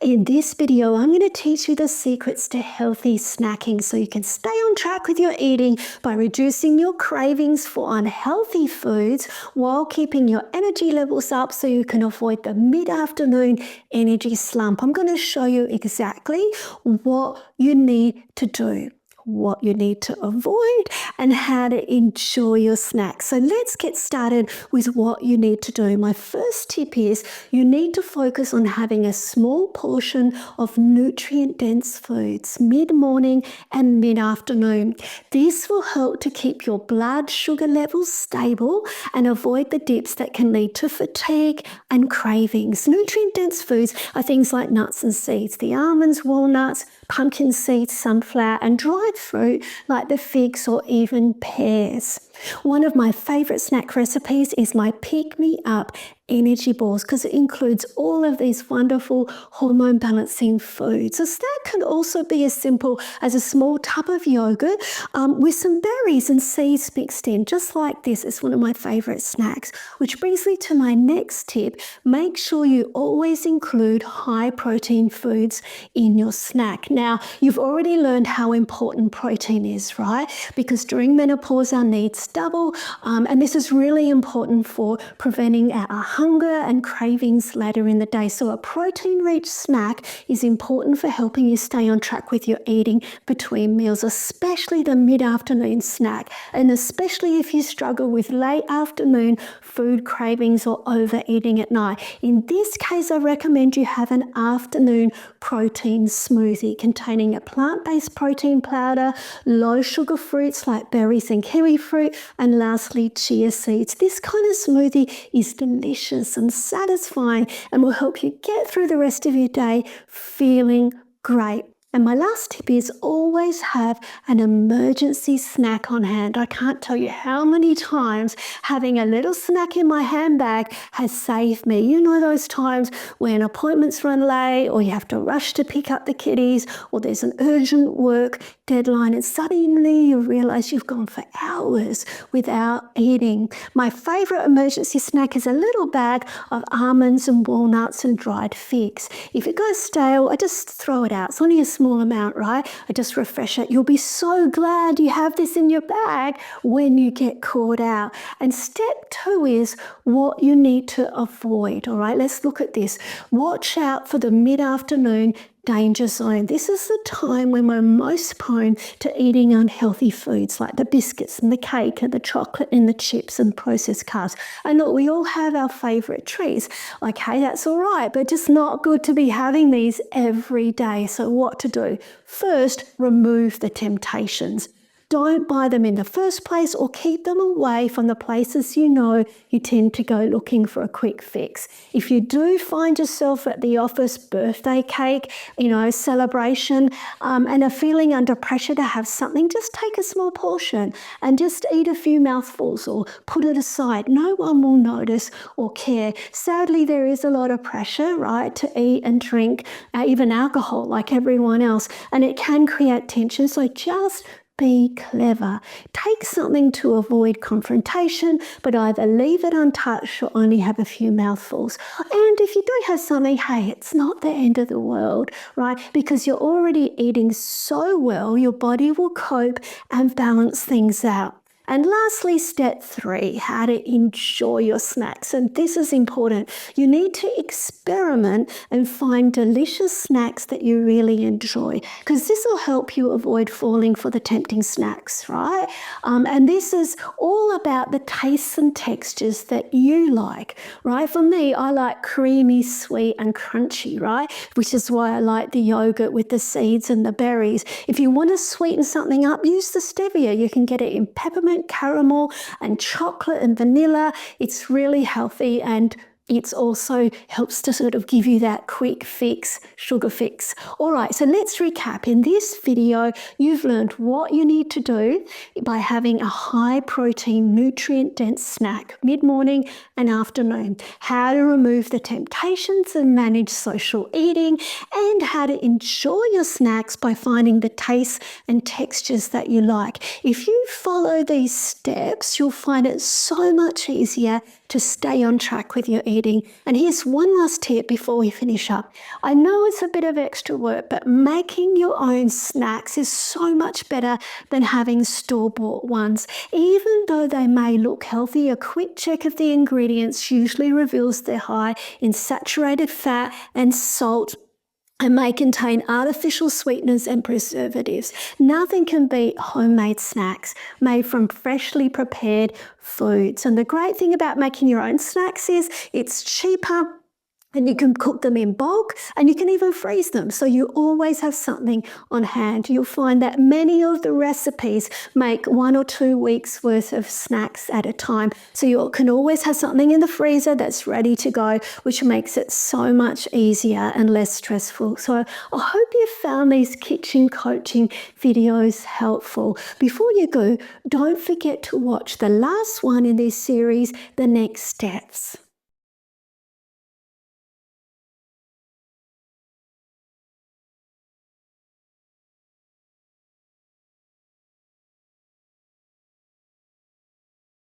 In this video, I'm going to teach you the secrets to healthy snacking so you can stay on track with your eating by reducing your cravings for unhealthy foods while keeping your energy levels up so you can avoid the mid-afternoon energy slump. I'm going to show you exactly what you need to do, what you need to avoid, and how to enjoy your snacks. So let's get started with what you need to do. My first tip is you need to focus on having a small portion of nutrient-dense foods mid-morning and mid-afternoon. This will help to keep your blood sugar levels stable and avoid the dips that can lead to fatigue and cravings. Nutrient-dense foods are things like nuts and seeds, the almonds, walnuts, pumpkin seeds, sunflower, and dried fruit like the figs or even pears. One of my favourite snack recipes is my Pick Me Up energy balls because it includes all of these wonderful hormone balancing foods. A snack can also be as simple as a small tub of yogurt with some berries and seeds mixed in, just like this. It's one of my favourite snacks, which brings me to my next tip. Make sure you always include high protein foods in your snack. Now, you've already learned how important protein is, right? Because during menopause, our needs double, and this is really important for preventing our hunger and cravings later in the day. So a protein-rich snack is important for helping you stay on track with your eating between meals, especially the mid-afternoon snack, and especially if you struggle with late afternoon food cravings or overeating at night. In this case, I recommend you have an afternoon protein smoothie containing a plant-based protein powder, low-sugar fruits like berries and kiwi fruit, and lastly, chia seeds. This kind of smoothie is delicious and satisfying and will help you get through the rest of your day feeling great. And my last tip is always have an emergency snack on hand. I can't tell you how many times having a little snack in my handbag has saved me. You know those times when appointments run late or you have to rush to pick up the kiddies or there's an urgent work deadline and suddenly you realise you've gone for hours without eating. My favourite emergency snack is a little bag of almonds and walnuts and dried figs. If it goes stale, I just throw it out. It's only a small amount, right? I just refresh it. You'll be so glad you have this in your bag when you get caught out. And step 2 is what you need to avoid, all right? Let's look at this. Watch out for the mid-afternoon danger zone. This is the time when we're most prone to eating unhealthy foods like the biscuits and the cake and the chocolate and the chips and processed carbs. And look, we all have our favourite treats. Okay, that's all right, but just not good to be having these every day. So what to do? First, remove the temptations. Don't buy them in the first place or keep them away from the places you know you tend to go looking for a quick fix. If you do find yourself at the office birthday cake, celebration, and are feeling under pressure to have something, just take a small portion and just eat a few mouthfuls or put it aside. No one will notice or care. Sadly, there is a lot of pressure, right, to eat and drink, even alcohol like everyone else, and it can create tension. So just be clever. Take something to avoid confrontation, but either leave it untouched or only have a few mouthfuls. And if you do have something, hey, it's not the end of the world, right? Because you're already eating so well, your body will cope and balance things out. And lastly, step 3, how to enjoy your snacks. And this is important. You need to experiment and find delicious snacks that you really enjoy, because this will help you avoid falling for the tempting snacks, right? And this is all about the tastes and textures that you like, right? For me, I like creamy, sweet, and crunchy, right? Which is why I like the yogurt with the seeds and the berries. If you want to sweeten something up, use the stevia. You can get it in peppermint, caramel and chocolate and vanilla. It's really healthy, and it also helps to sort of give you that quick fix, sugar fix. All right, so let's recap. In this video, you've learned what you need to do by having a high protein, nutrient dense snack mid-morning and afternoon, how to remove the temptations and manage social eating, and how to enjoy your snacks by finding the tastes and textures that you like. If you follow these steps, you'll find it so much easier to stay on track with your eating. And here's one last tip before we finish up. I know it's a bit of extra work, but making your own snacks is so much better than having store-bought ones. Even though they may look healthy, a quick check of the ingredients usually reveals they're high in saturated fat and salt and may contain artificial sweeteners and preservatives. Nothing can beat homemade snacks made from freshly prepared foods. And the great thing about making your own snacks is it's cheaper, and you can cook them in bulk, and you can even freeze them, so you always have something on hand. You'll find that many of the recipes make 1 or 2 weeks worth of snacks at a time, so you can always have something in the freezer that's ready to go, which makes it so much easier and less stressful. So I hope you found these kitchen coaching videos helpful. Before you go, don't forget to watch the last one in this series, The Next Steps.